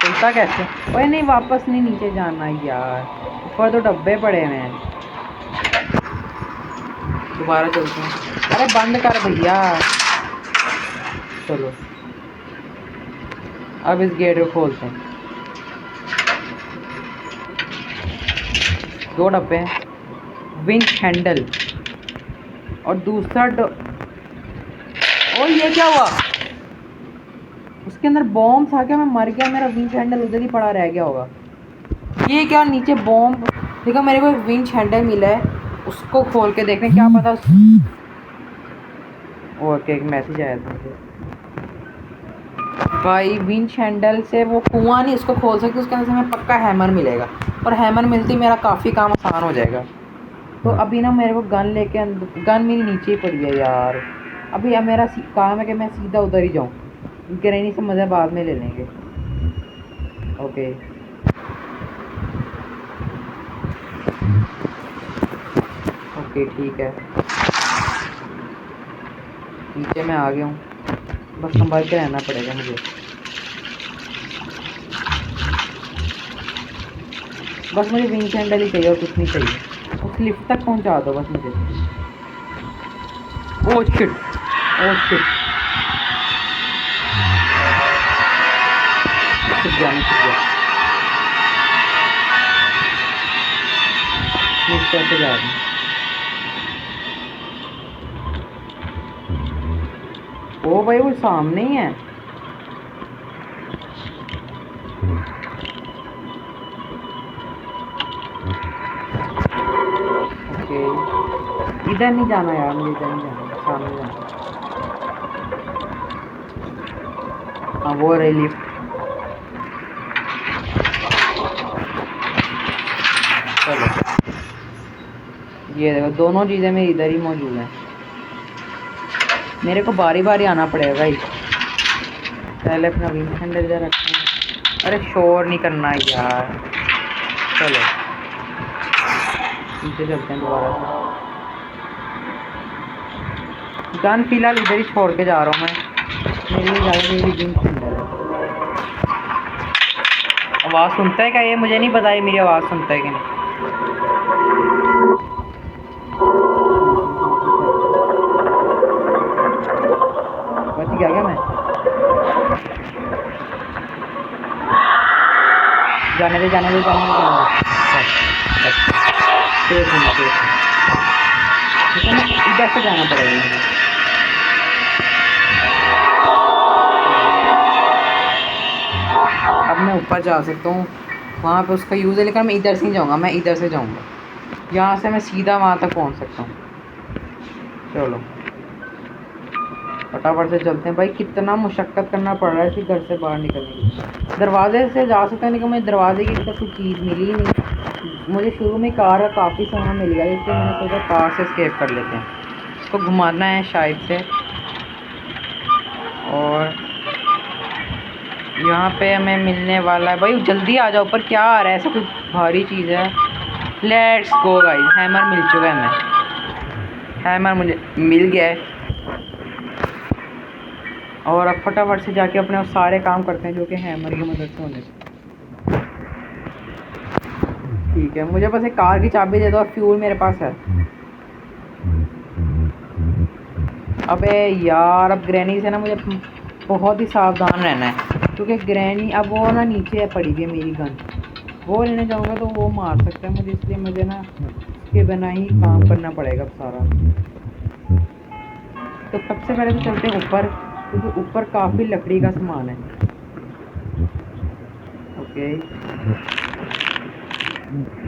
खुलता कैसे। ओए नहीं, वापस नहीं नीचे जाना यार, ऊपर दो डब्बे पड़े हुए हैं। दोबारा चलते हैं। अरे बंद कर भैया। चलो अब इस गेट को खोलते हैं। दो डब्बे हैं, विंच हैंडल और दूसरा ओ ये क्या हुआ, उसके अंदर बॉम्ब था क्या, मैं मर गया, मेरा विंच हैंडल उधर ही पड़ा रह गया होगा। ये क्या, नीचे बॉम्ब। देखो मेरे को एक विंच हैंडल मिला है, उसको खोल के देखने क्या पता ओके एक मैसेज आया था मुझे भाई, विंच हैंडल से वो कुआं नहीं उसको खोल सकते, उसके अंदर से हमें पक्का हैमर मिलेगा, और हैमर मिलती मेरा काफ़ी काम आसान हो जाएगा। तो अभी ना मेरे को गन लेके अंदर, गन मेरी नीचे ही पड़ी है यार। अभी अब मेरा काम है कि मैं सीधा उधर ही जाऊँ, ग्रैनी से मज़ा बाद में ले लेंगे। ओके ओके ठीक है, नीचे मैं आ गया हूँ, बस संभाल के रहना पड़ेगा मुझे। बस मुझे विंच हैंडल ही चाहिए और कुछ नहीं चाहिए, उस लिफ्ट तक पहुँचा दो बस मुझे। ओह शिट, ओह शिट, छुप गया मैं, छुप गया। कैसे जा रही, ओ भाई वो सामने ही है। ओके इधर नहीं जाना यार, मुझे इधर नहीं जाना, सामने जाना। हाँ वो रही लिफ्ट। चलो ये देखो, दोनों चीज़ें मेरी इधर ही मौजूद हैं, मेरे को बारी बारी आना पड़ेगा भाई। पहले अपना विंग हैंडल जा रखते हैं। अरे शोर नहीं करना यार। चलो नीचे चलते हैं दोबारा से। गन फिलहाल इधर ही छोड़ के जा रहा हूँ मैं। मेरे लिए ज़्यादा मेरी विंग हैंडल है। आवाज़ सुनता है क्या ये? मुझे नहीं पता है मेरी आवाज़ सुनता है कि नहीं। बच गया क्या मैं? जाने दे जाने दे जाने दे जाने दे। इधर से जाना पड़ेगा। अब मैं ऊपर जा सकता हूँ, वहाँ पे उसका यूज़ है, लेकिन मैं इधर से नहीं जाऊँगा, मैं इधर से जाऊँगा। यहाँ से मैं सीधा वहाँ तक पहुँच सकता हूँ। चलो फटाफट से चलते हैं भाई। कितना मुशक्क़त करना पड़ रहा है इसी घर से बाहर निकलने के लिए। दरवाजे से जा सकते हैं, लेकिन मुझे दरवाजे की तक कोई चीज़ मिली ही नहीं। मुझे शुरू में कार का काफ़ी सामान मिल गया, इसलिए मैंने सोचा कार से एस्केप कर लेते हैं। इसको घुमाना है शायद से। और यहाँ पे हमें मिलने वाला है भाई। जल्दी आ जाओ। ऊपर क्या आ रहा है? ऐसा कुछ भारी चीज़ है। Let's go guys. Hammer mill चुका है हमें। हैमर मुझे मिल गया है। और अब फटाफट से जाके अपने सारे काम करते हैं जो कि हैमर की मदद से होने से। ठीक है, मुझे बस एक कार की चाबी दे दो और फ्यूल मेरे पास है। अबे यार, अब ग्रैनी से ना मुझे बहुत ही सावधान रहना है, क्योंकि ग्रैनी अब वो ना नीचे पड़ी हुई है मेरी गन। वो लेने जाऊँगा तो वो मार सकता है मुझे, इसलिए मुझे ना उसके बिना ही काम करना पड़ेगा सारा। तो सबसे पहले तो चलते हैं ऊपर, क्योंकि ऊपर काफ़ी लकड़ी का सामान है। ओके,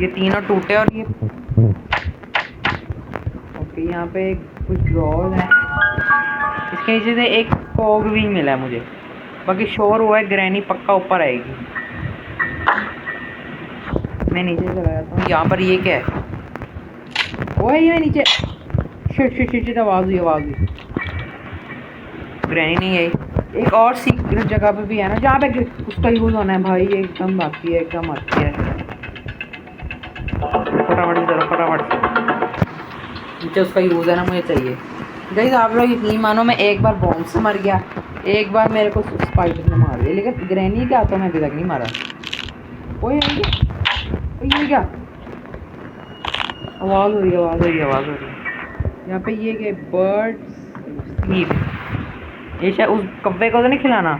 ये तीनों टूटे और ये ओके। यहाँ पे कुछ ड्रॉज हैं। इसके नीचे से एक फॉग विंग मिला है मुझे। बाकी शोर हुआ है ग्रैनी पक्का ऊपर आएगी। मैं नीचे चला जाता हूँ। यहाँ पर ये क्या है? ओए ये नीचे। शिट शिट शिट, आवाज़ हुई आवाज़ हुई। ग्रैनी नहीं आई। एक और सीक्रेट जगह पे भी है ना, जहाँ पे उसका यूज़ होना है भाई। ये एकदम बाकी है, एकदम आती है। फटाफट से चलो, फटाफट से। नीचे उसका यूज़ है ना, मुझे चाहिए। गाइस आप लोग यकीन मानो, मैं एक बार बॉम्ब से मर गया, एक बार मेरे को स्पाइडर ने मार दिया, लेकिन ग्रैनी क्या तो मैं अभी तक नहीं मारा। ओए ये क्या? आवाज़ हो रही है, आवाज़ हो रही है, आवाज़ हो रही है। यहाँ पे ये क्या? Birds sleep. ये शायद उस कव्वे को तो नहीं खिलाना?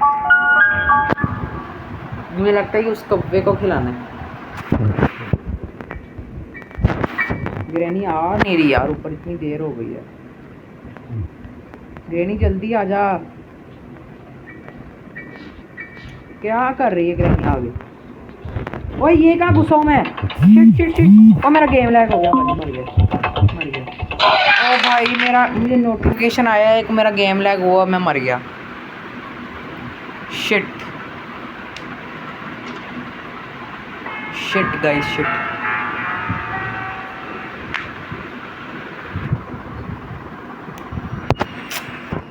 मुझे लगता है कि उस कव्वे को खिलाना है। ग्रैनी आ नहीं रही यार, ऊपर इतनी देर हो गई है। ग्रैनी जल्दी आ जा। क्या कर रही है ग्रैनी? आगे। ओए ये कहाँ घुसा हूँ मैं? Shit shit shit. ओ मेरा गेम लैग हो गया, मर गया। ओ भाई मेरा, मुझे नोटिफिकेशन आया है कि मेरा गेम लैग हुआ, मैं मर गया। Shit shit guys, shit.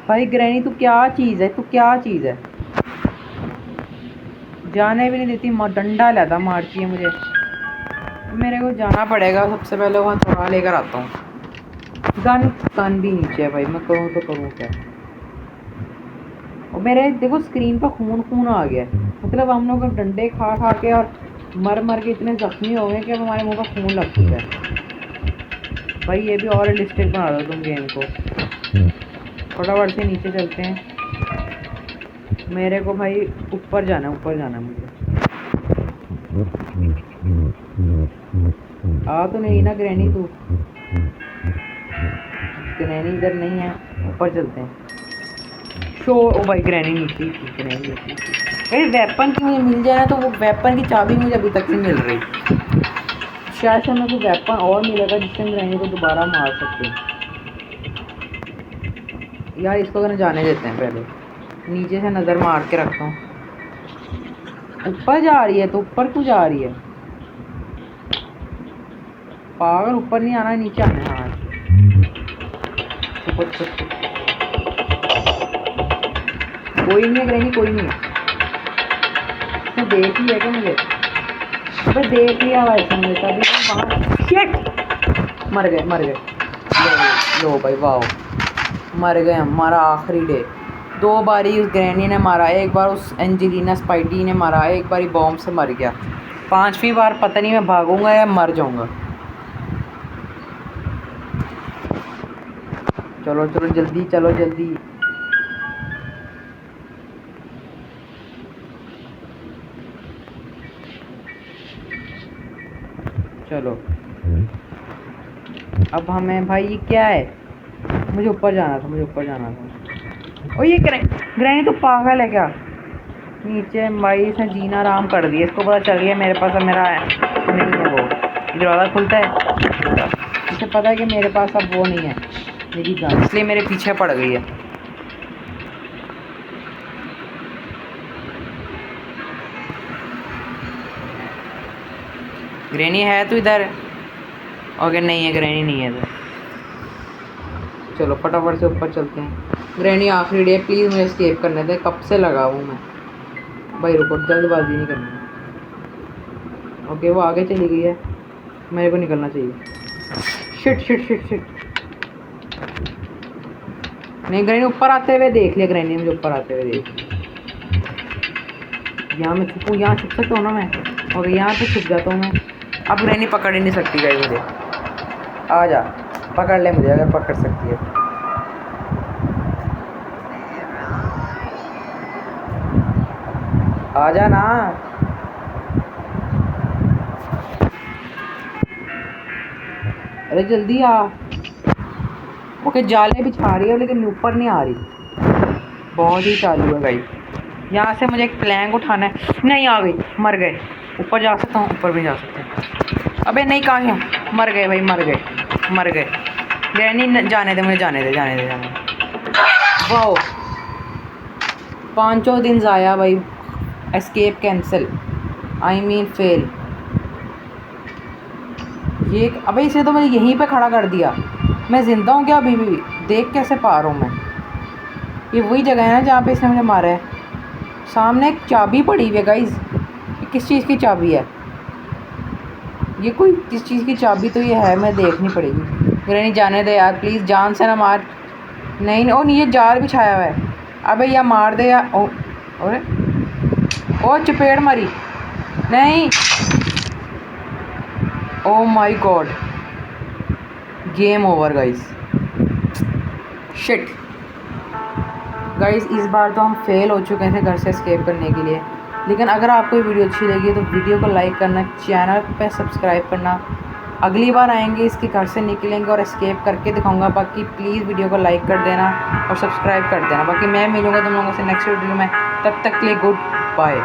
भाई ग्रैनी तू क्या चीज़ है? तू क्या चीज़ है? जाने भी नहीं देती, डंडा लाता मारती है मुझे। मेरे को जाना पड़ेगा, सबसे पहले वहाँ थोड़ा लेकर आता हूँ। गन भी नीचे है भाई, मैं करूँ तो करूँ क्या? और मेरे देखो स्क्रीन पर खून आ गया, मतलब हम लोग डंडे खा खा के और मर के इतने जख्मी हो गए कि अब हमारे मुँह पर खून लग चुका है। भाई ये भी और रियलिस्टिक बना दो तुम गेम को। फटाफट से नीचे चलते हैं। मेरे को भाई ऊपर जाना है, ऊपर जाना है मुझे। आ तो नहीं ना ग्रैनी तू? ग्रैनी इधर नहीं है, ऊपर चलते हैं। ओ भाई ग्रैनी नीचे थी, ग्रैनी नीचे थी। भाई वेपन की मुझे मिल जाए ना, तो वो वेपन की चाबी मुझे अभी तक नहीं मिल रही। शायद से हमें कोई वेपन और मिलेगा जिससे हम ग्रैनी को दोबारा मार सकते हैं। यार इसको तो जाने देते हैं, पहले नीचे से नज़र मार के रखता हूँ। ऊपर जा रही है तो ऊपर क्यों जा रही है? पागल, ऊपर नहीं आना, नीचे आना है। हाँ कोई नहीं है ग्रैनी, कोई नहीं है। तो देख ही है क्या मुझे? अबे देख लिया वैसे मुझे तभी वहाँ। शिट, मर गए मर गए। लो भाई वाह, मर गए। हमारा आखिरी डे। 2 बारी उस ग्रैनी ने मारा, एक बार उस एंजेलिना स्पाइडी ने मारा, एक बारी बॉम्ब से मर गया। 5वीं बार पता नहीं मैं भागूंगा या मर जाऊंगा। चलो चलो जल्दी, चलो जल्दी। चलो अब हमें भाई ये क्या है? मुझे ऊपर जाना था, मुझे ऊपर जाना था। ओ ये ग्रैनी तो पागल है क्या? नीचे भाई इसने जीना आराम कर दिया। इसको पता चल गया मेरे पास अब मेरा नहीं है वो। दरवाज़ा खुलता है, इसे पता है कि मेरे पास अब वो नहीं है मेरी गन, इसलिए मेरे पीछे पड़ गई है। ग्रैनी है तो इधर? ओके नहीं है, ग्रैनी नहीं है इधर। चलो फटाफट से ऊपर चलते हैं। ग्रैनी आखिरी डे, प्लीज़ मुझे एस्केप करने दे, कब से लगा हूँ मैं। भाई रुको, जल्दबाजी नहीं करनी। ओके वो आगे चली गई है, मेरे को निकलना चाहिए। Shit shit shit shit. नहीं ग्रैनी ऊपर आते हुए देख लिया, ग्रैनी मुझे ऊपर आते हुए देख लिया। यहाँ मैं छुपूँ, यहाँ छुप सकता हूँ ना मैं? और यहाँ पे छुप जाता हूँ मैं। अब ग्रैनी पकड़ ही नहीं सकती गाइस मुझे। आ जा, पकड़ ले मुझे अगर पकड़ सकती है। आ जा ना। अरे जल्दी आ। ओके जाले बिछा रही है लेकिन ऊपर नहीं आ रही। बहुत ही चालू है गाइस। यहाँ से मुझे एक प्लैंक उठाना है। नहीं आ गई, मर गए। ऊपर जा सकता हूँ? ऊपर भी जा सकते हैं। अबे नहीं, कहाँ है? मर गए भाई, मर गए मर गए। ग्रैनी जाने दे मुझे, जाने दे जाने दे जाने दे। वाओ 5 दिन ज़ाया भाई। Escape cancel, I mean fail. ये अबे इसे तो मैंने यहीं पे खड़ा कर दिया। मैं ज़िंदा हूँ क्या अभी भी? देख कैसे पा रहा हूँ मैं? ये वही जगह है ना जहाँ पे इसने मुझे मारा है। सामने एक चाबी पड़ी हुई है गाइस। ये किस चीज़ की चाबी है? ये कोई किस चीज़ की चाबी तो ये है, मैं देखनी पड़ेगी। ग्रैनी जाने दे यार प्लीज़, जान से ना मार। नहीं ओ नहीं, ये जाल बिछाया हुआ है। अबे या मार दे यार। ओ अरे ओ चपेट मारी। नहीं, oh my God, game over guys. Shit guys, इस बार तो हम फेल हो चुके थे घर से एस्केप करने के लिए। लेकिन अगर आपको ये वीडियो अच्छी लगी तो वीडियो को लाइक करना, चैनल पे सब्सक्राइब करना। अगली बार आएंगे इसके घर से निकलेंगे और एस्केप करके दिखाऊंगा। बाकी प्लीज़ वीडियो को लाइक कर देना और सब्सक्राइब कर देना। बाकी मैं मिलूँगा तुम लोगों से नेक्स्ट वीडियो में, तब तक के लिए गुड बाय।